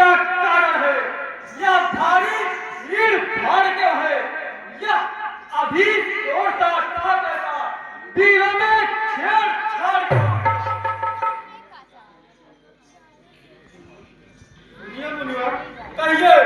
क्या कारण है? यह भारी भीड़ भाड़ क्यों है? यह अभी जोरदार था कैसा? दिलों में छेड़छाड़ क्यों? सुनिए मुनिवर, कहिए।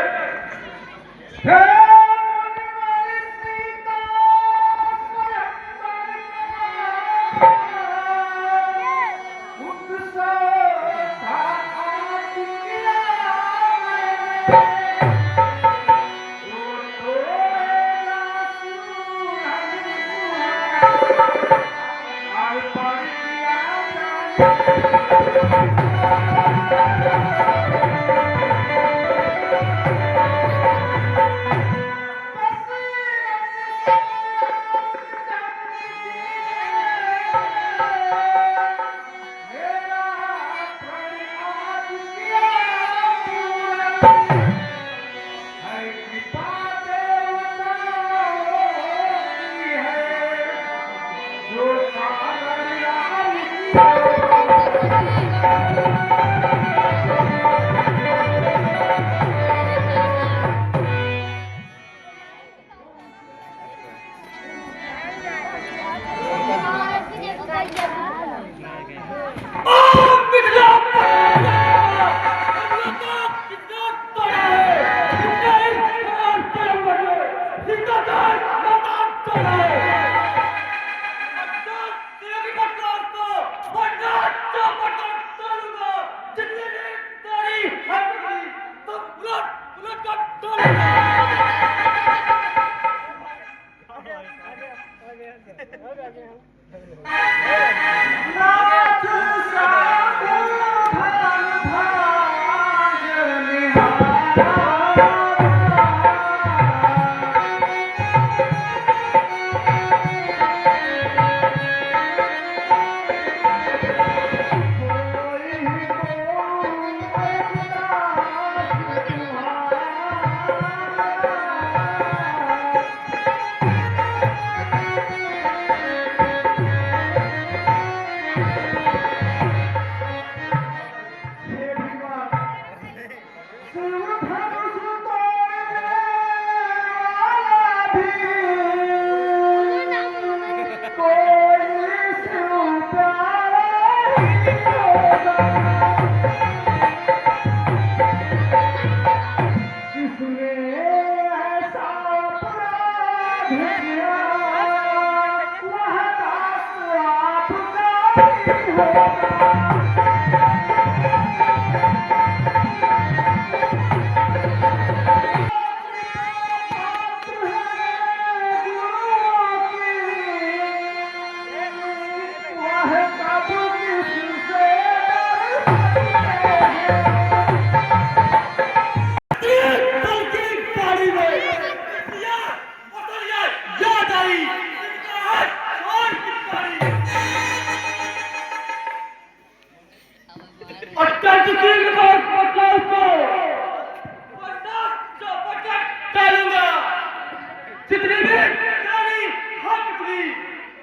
जितनी भी गाड़ी हम थी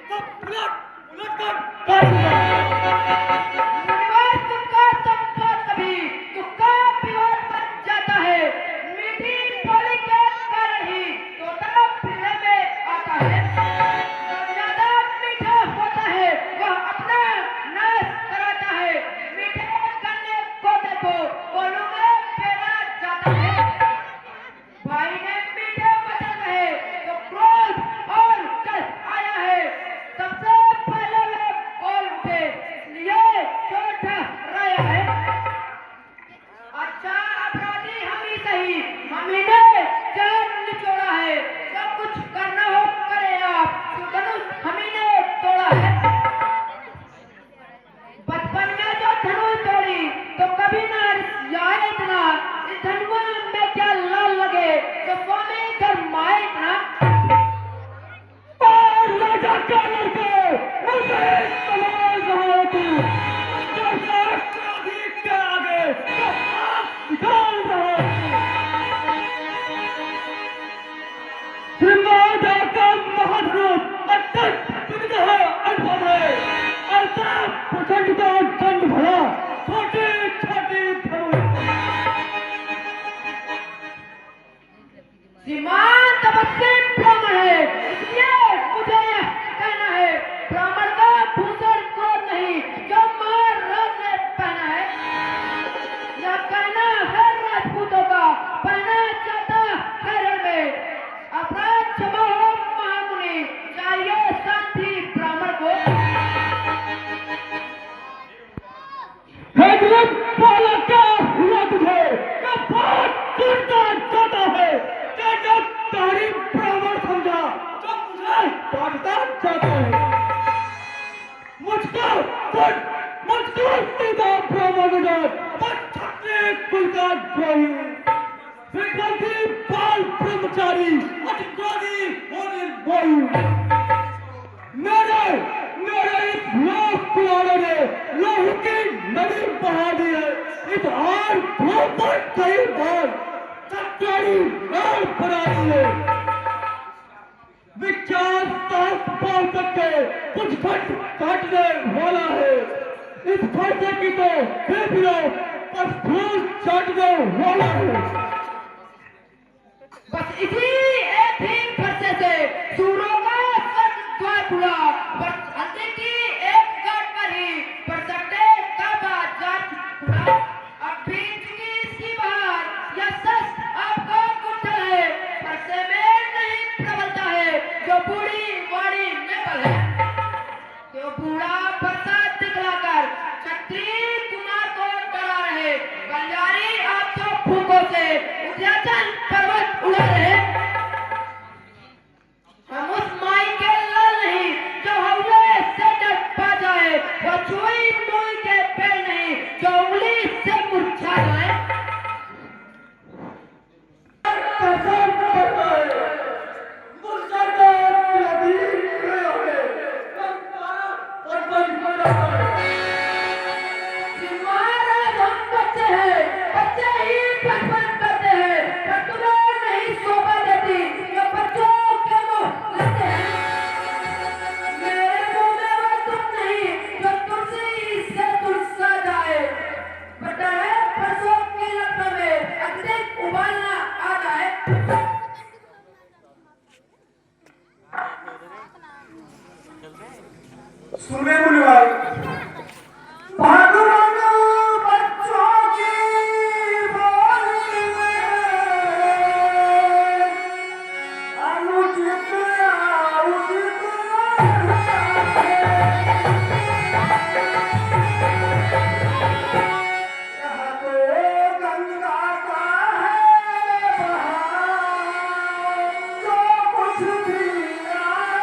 सब उलट उलट कर काटूंगा। तुक्का सबका तभी तुक्का विवाद बन जाता है। मीठी बोली के कारण ही तोता पिल्ले में आता है। जो ज्यादा मीठा होता है वह अपना नाश कराता है। मीठे करने को देखो बोलू में पेरा जाता है। भाई ने मीठे वचन कहे तो क्रोध और जल आया है। सबसे पहले वे बोल उठे इसलिए चोट रहा है। अच्छा अपराधी हम ही सही, हम ही ने जान निचोड़ा है। जो कुछ करना हो करे आप, धनुष हम ही ने तोड़ा है। बचपन में जो धनुष तोड़ी तो कभी ना रिसाए इतना। इस धनुष में क्या लाल लगे तो स्वामी शर्माए इतना। राजा का लड़के मुझे कमाल रहा तू अपराधी के आगे तो हाथ निकाल रहा द्रोही विकल्पी बाल ब्रह्मचारी अतिक्रोधी होने बोई मेरे मेरे इस लोक कुलाड़ों ने लहू की नदी बहा दी है इस हार पर कई बार चक्करी नाल बना दी है विचार साथ पाल सकते कुछ घट काटने वाला है इस फैसले की तो बेविरोध पर फूल चाटने वाला है बस इसी एक ही फरसे से सूरों का स्वर्ग द्वार खुला बस हल्दी की एक गांठ पर ही परसटे का बाजार खुला अब भी चुकी इसकी बहार यह सच आपका कुठल है फरसे में नहीं प्रबलता है जो बूढ़ी वाड़ी में पले जो बूढ़ा फरसा दिखलाकर क्षत्रिय कुमार को डरा रहे बलियारी आप तो फूकों से उद्याचल पर्वत उड़ा रहे हम उस माई के लाल नहीं जो हौले से डर पा जाए वो छुई मुई के पेड़ नहीं जो उंगली से मुरझा जाए कसम करता है मुर्दाबाद अभी गया है संसार और बन जाता है महाराज हम बच्चे हैं बच्चे ही बचपन करते हैं पर तुम्हें नहीं शोभा देती जो बच्चों के मुंह लगते हैं मेरे मुंह में वो तुम नहीं जो तुलसी से तुलसा जाए बता है परसों की लपटों में अधिक उबालना आ जाए सुने मुनिवाल भगवान बच्चों की बोली में अनुचित उचित यह तो गंगा का है बहाव जो कुछ भी आए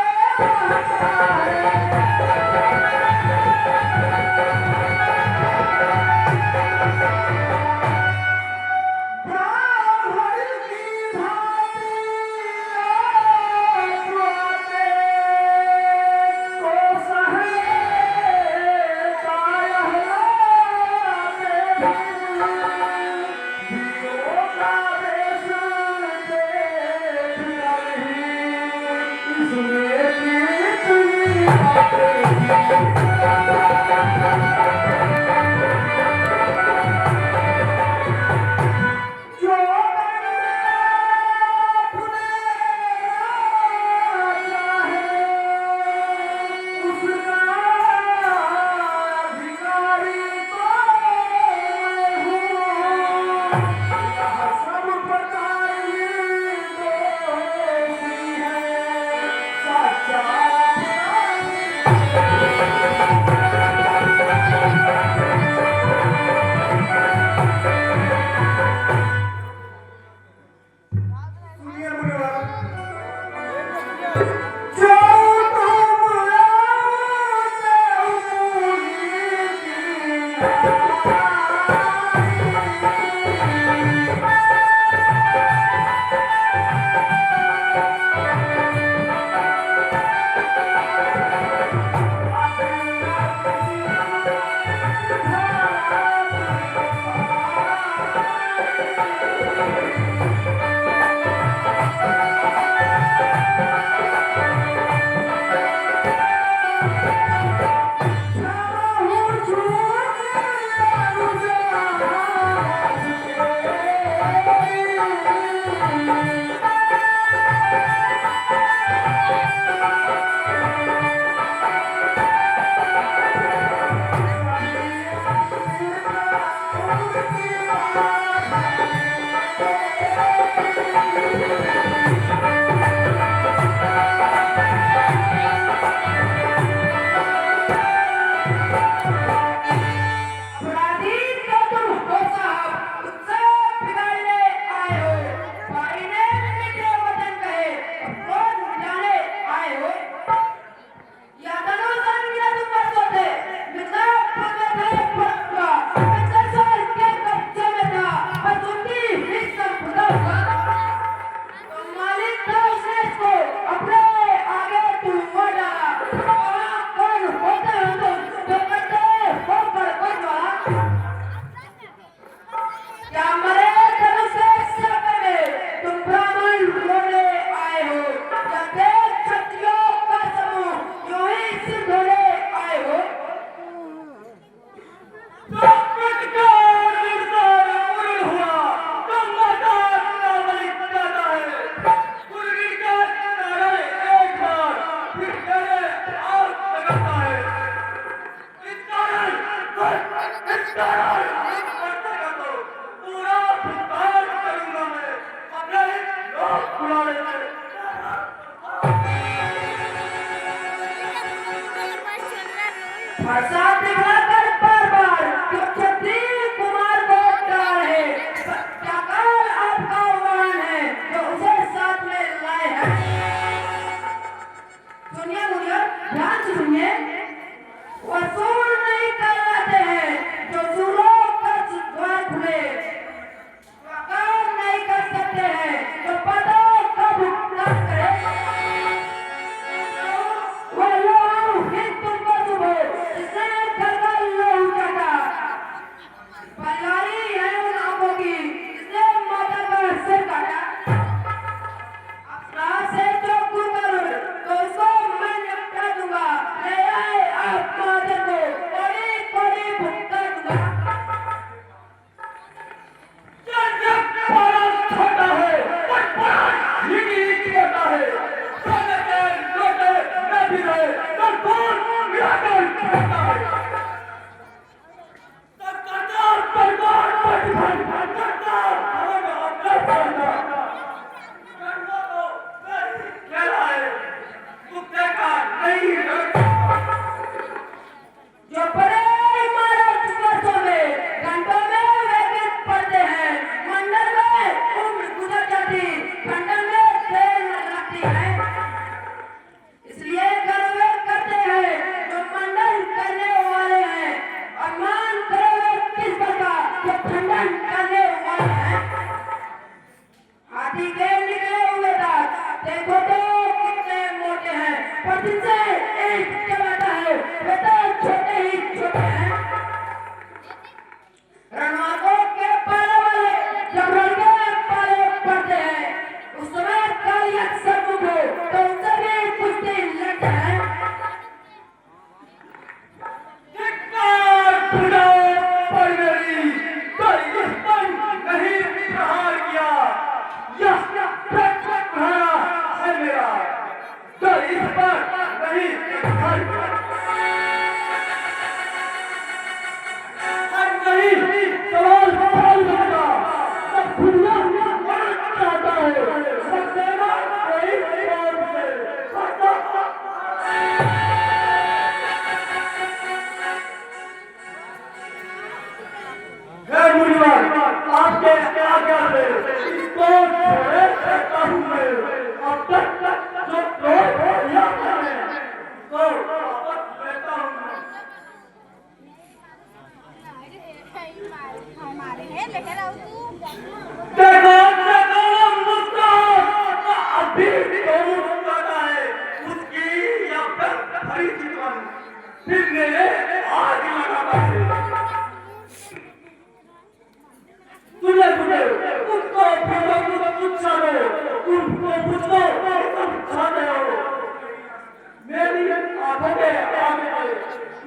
मेरी आंखों में आगे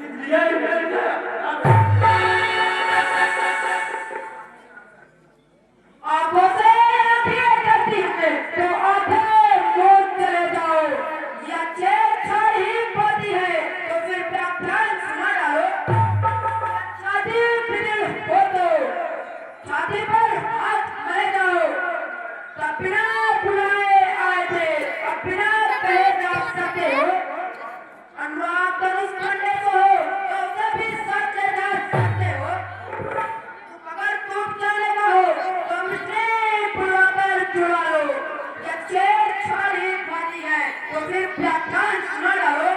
इसलिए मैं आंखों से आंखें करती है तो आंखें मूंद चले जाओ, या छेड़छाड़ ही होती है तो फिर व्याख्यान सुना डालो। छाती पीटी हो तो छाती पर हाथ मारे जाओ, तब बिना बुलाए आए थे, अब बिना कहे जा सकते हो। अनुराग धनुष खंडे को हो तो उसे भी साथ ले जा सकते हो। अगर टूट जाने का हो तो मिस्त्री बुलाकर जुड़ा लो, या छेड़छाड़ ही खाती है तो फिर व्याख्यान सुना डालो।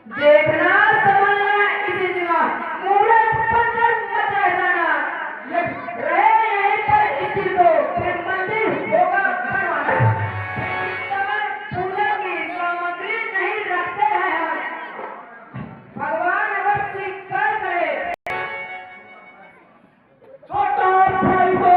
देखना समझना इसी जगह मूरत पंचर मत रहना, रहे यहीं पर इसी को फिर मंदिर होगा बनवाना। समय पूजा की सामग्री नहीं रखते हैं हम, भगवान अगर स्वीकार करे। छोटा भाई को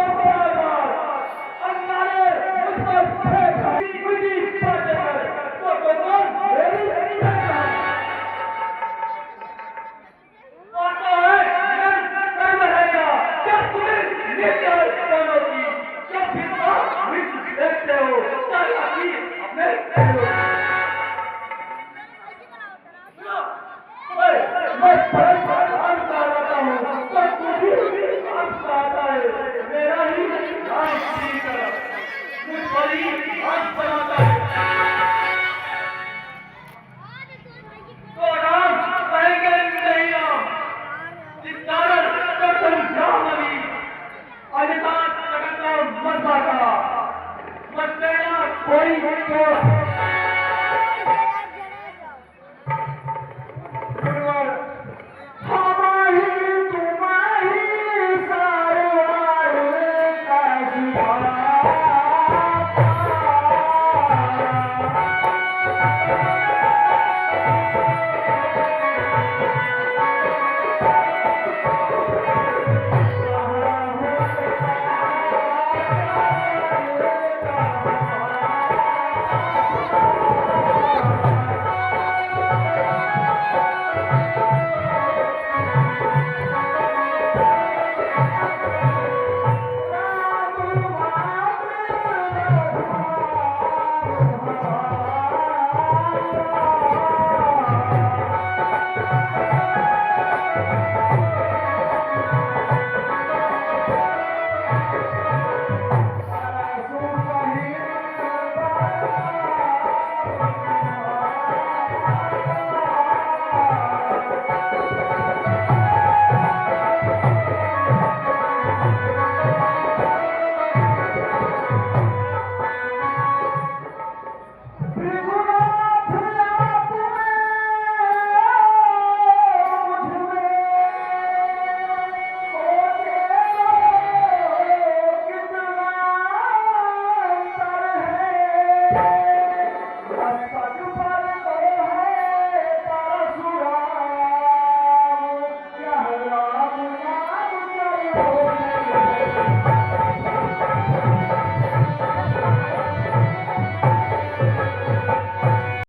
हमारे मेरा ही मुझ पर ही हाथ बनाता है।